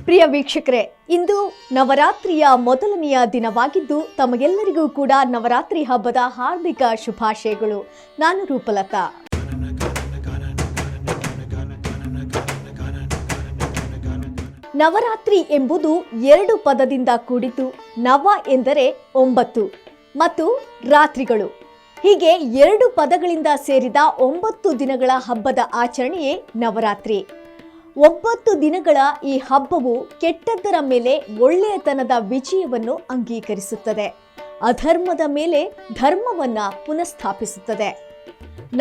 ಪ್ರಿಯ ವೀಕ್ಷಕರೇ, ಇಂದು ನವರಾತ್ರಿಯ ಮೊದಲನೆಯ ದಿನವಾಗಿದ್ದು ತಮಗೆಲ್ಲರಿಗೂ ಕೂಡ ನವರಾತ್ರಿ ಹಬ್ಬದ ಹಾರ್ದಿಕ ಶುಭಾಶಯಗಳು. ನಾನು ರೂಪಲತಾ. ನವರಾತ್ರಿ ಎಂಬುದು 2 ಪದದಿಂದ ಕೂಡಿದ್ದು. ನವ ಎಂದರೆ 9 ಮತ್ತು ರಾತ್ರಿಗಳು. ಹೀಗೆ 2 ಪದಗಳಿಂದ ಸೇರಿದ 9 ದಿನಗಳ ಹಬ್ಬದ ಆಚರಣೆಯೇ ನವರಾತ್ರಿ. 9 ದಿನಗಳ ಈ ಹಬ್ಬವು ಕೆಟ್ಟದ್ದರ ಮೇಲೆ ಒಳ್ಳೆಯತನದ ವಿಜಯವನ್ನು ಅಂಗೀಕರಿಸುತ್ತದೆ. ಅಧರ್ಮದ ಮೇಲೆ ಧರ್ಮವನ್ನ ಪುನಃಸ್ಥಾಪಿಸುತ್ತದೆ.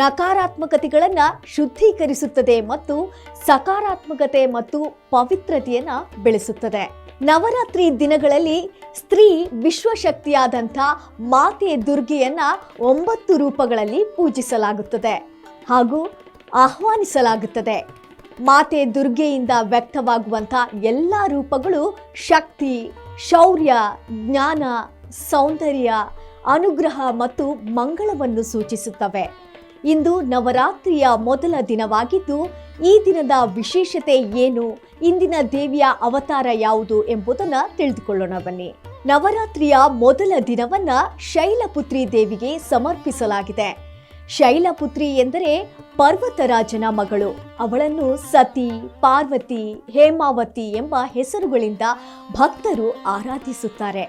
ನಕಾರಾತ್ಮಕತೆಗಳನ್ನು ಶುದ್ಧೀಕರಿಸುತ್ತದೆ ಮತ್ತು ಸಕಾರಾತ್ಮಕತೆ ಮತ್ತು ಪವಿತ್ರತೆಯನ್ನ ಬೆಳೆಸುತ್ತದೆ. ನವರಾತ್ರಿ ದಿನಗಳಲ್ಲಿ ಸ್ತ್ರೀ ವಿಶ್ವಶಕ್ತಿಯಾದಂಥ ಮಾತೆ ದುರ್ಗೆಯನ್ನ 9 ರೂಪಗಳಲ್ಲಿ ಪೂಜಿಸಲಾಗುತ್ತದೆ ಹಾಗೂ ಆಹ್ವಾನಿಸಲಾಗುತ್ತದೆ. ಮಾತೆ ದುರ್ಗೆಯಿಂದ ವ್ಯಕ್ತವಾಗುವಂಥ ಎಲ್ಲ ರೂಪಗಳು ಶಕ್ತಿ, ಶೌರ್ಯ, ಜ್ಞಾನ, ಸೌಂದರ್ಯ, ಅನುಗ್ರಹ ಮತ್ತು ಮಂಗಳವನ್ನು ಸೂಚಿಸುತ್ತವೆ. ಇಂದು ನವರಾತ್ರಿಯ ಮೊದಲ ದಿನವಾಗಿದ್ದು ಈ ದಿನದ ವಿಶೇಷತೆ ಏನು, ಇಂದಿನ ದೇವಿಯ ಅವತಾರ ಯಾವುದು ಎಂಬುದನ್ನು ತಿಳಿದುಕೊಳ್ಳೋಣ ಬನ್ನಿ. ನವರಾತ್ರಿಯ ಮೊದಲ ದಿನವನ್ನ ಶೈಲಪುತ್ರಿ ದೇವಿಗೆ ಸಮರ್ಪಿಸಲಾಗಿದೆ. ಶೈಲಪುತ್ರಿ ಎಂದರೆ ಪರ್ವತರಾಜನ ಮಗಳು. ಅವಳನ್ನು ಸತಿ, ಪಾರ್ವತಿ, ಹೇಮಾವತಿ ಎಂಬ ಹೆಸರುಗಳಿಂದ ಭಕ್ತರು ಆರಾಧಿಸುತ್ತಾರೆ.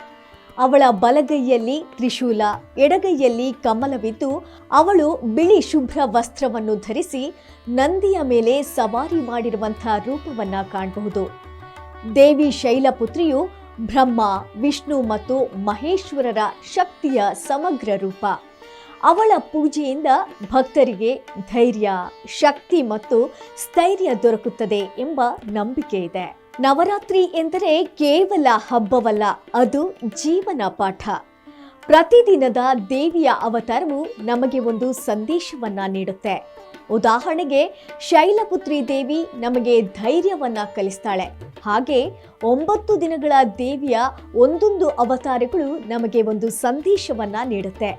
ಅವಳ ಬಲಗೈಯಲ್ಲಿ ತ್ರಿಶೂಲ, ಎಡಗೈಯಲ್ಲಿ ಕಮಲವಿದ್ದು ಅವಳು ಬಿಳಿ ಶುಭ್ರ ವಸ್ತ್ರವನ್ನು ಧರಿಸಿ ನಂದಿಯ ಮೇಲೆ ಸವಾರಿ ಮಾಡಿರುವಂಥ ರೂಪವನ್ನ ಕಾಣಬಹುದು. ದೇವಿ ಶೈಲಪುತ್ರಿಯು ಬ್ರಹ್ಮ, ವಿಷ್ಣು ಮತ್ತು ಮಹೇಶ್ವರರ ಶಕ್ತಿಯ ಸಮಗ್ರ ರೂಪ. ಅವಳ ಪೂಜೆಯಿಂದ ಭಕ್ತರಿಗೆ ಧೈರ್ಯ, ಶಕ್ತಿ ಮತ್ತು ಸ್ಥೈರ್ಯ ದೊರಕುತ್ತದೆ ಎಂಬ ನಂಬಿಕೆ ಇದೆ. ನವರಾತ್ರಿ ಎಂದರೆ ಕೇವಲ ಹಬ್ಬವಲ್ಲ, ಅದು ಜೀವನ ಪಾಠ. ಪ್ರತಿದಿನದ ದೇವಿಯ ಅವತಾರವು ನಮಗೆ ಒಂದು ಸಂದೇಶವನ್ನ ನೀಡುತ್ತೆ. ಉದಾಹರಣೆಗೆ, ಶೈಲಪುತ್ರಿ ದೇವಿ ನಮಗೆ ಧೈರ್ಯವನ್ನ ಕಲಿಸ್ತಾಳೆ. ಹಾಗೆ 9 ದಿನಗಳ ದೇವಿಯ ಒಂದೊಂದು ಅವತಾರಗಳು ನಮಗೆ ಒಂದು ಸಂದೇಶವನ್ನ ನೀಡುತ್ತೆ.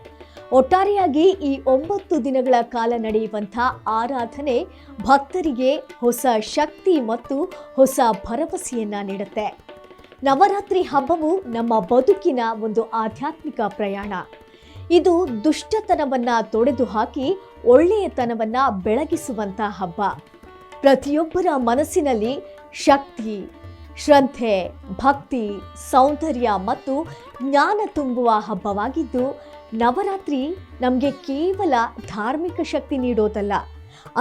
ಒಟ್ಟಾರೆಯಾಗಿ ಈ 9 ದಿನಗಳ ಕಾಲ ನಡೆಯುವಂಥ ಆರಾಧನೆ ಭಕ್ತರಿಗೆ ಹೊಸ ಶಕ್ತಿ ಮತ್ತು ಹೊಸ ಭರವಸೆಯನ್ನ ನೀಡುತ್ತೆ. ನವರಾತ್ರಿ ಹಬ್ಬವು ನಮ್ಮ ಬದುಕಿನ ಒಂದು ಆಧ್ಯಾತ್ಮಿಕ ಪ್ರಯಾಣ. ಇದು ದುಷ್ಟತನವನ್ನ ತೊಡೆದು ಹಾಕಿ ಒಳ್ಳೆಯತನವನ್ನ ಬೆಳಗಿಸುವಂಥ ಹಬ್ಬ. ಪ್ರತಿಯೊಬ್ಬರ ಮನಸ್ಸಿನಲ್ಲಿ ಶಕ್ತಿ, ಶ್ರದ್ಧೆ, ಭಕ್ತಿ, ಸೌಂದರ್ಯ ಮತ್ತು ಜ್ಞಾನ ತುಂಬುವ ಹಬ್ಬವಾಗಿದ್ದು, ನವರಾತ್ರಿ ನಮಗೆ ಕೇವಲ ಧಾರ್ಮಿಕ ಶಕ್ತಿ ನೀಡೋದಲ್ಲ,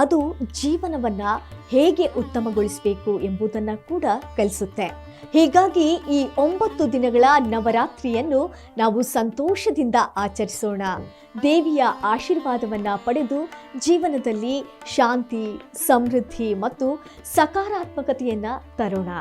ಅದು ಜೀವನವನ್ನ ಹೇಗೆ ಉತ್ತಮಗೊಳಿಸಬೇಕು ಎಂಬುದನ್ನು ಕೂಡ ಕಲಿಸುತ್ತೆ. ಹೀಗಾಗಿ ಈ 9 ದಿನಗಳ ನವರಾತ್ರಿಯನ್ನು ನಾವು ಸಂತೋಷದಿಂದ ಆಚರಿಸೋಣ. ದೇವಿಯ ಆಶೀರ್ವಾದವನ್ನ ಪಡೆದು ಜೀವನದಲ್ಲಿ ಶಾಂತಿ, ಸಮೃದ್ಧಿ ಮತ್ತು ಸಕಾರಾತ್ಮಕತೆಯನ್ನ ತರೋಣ.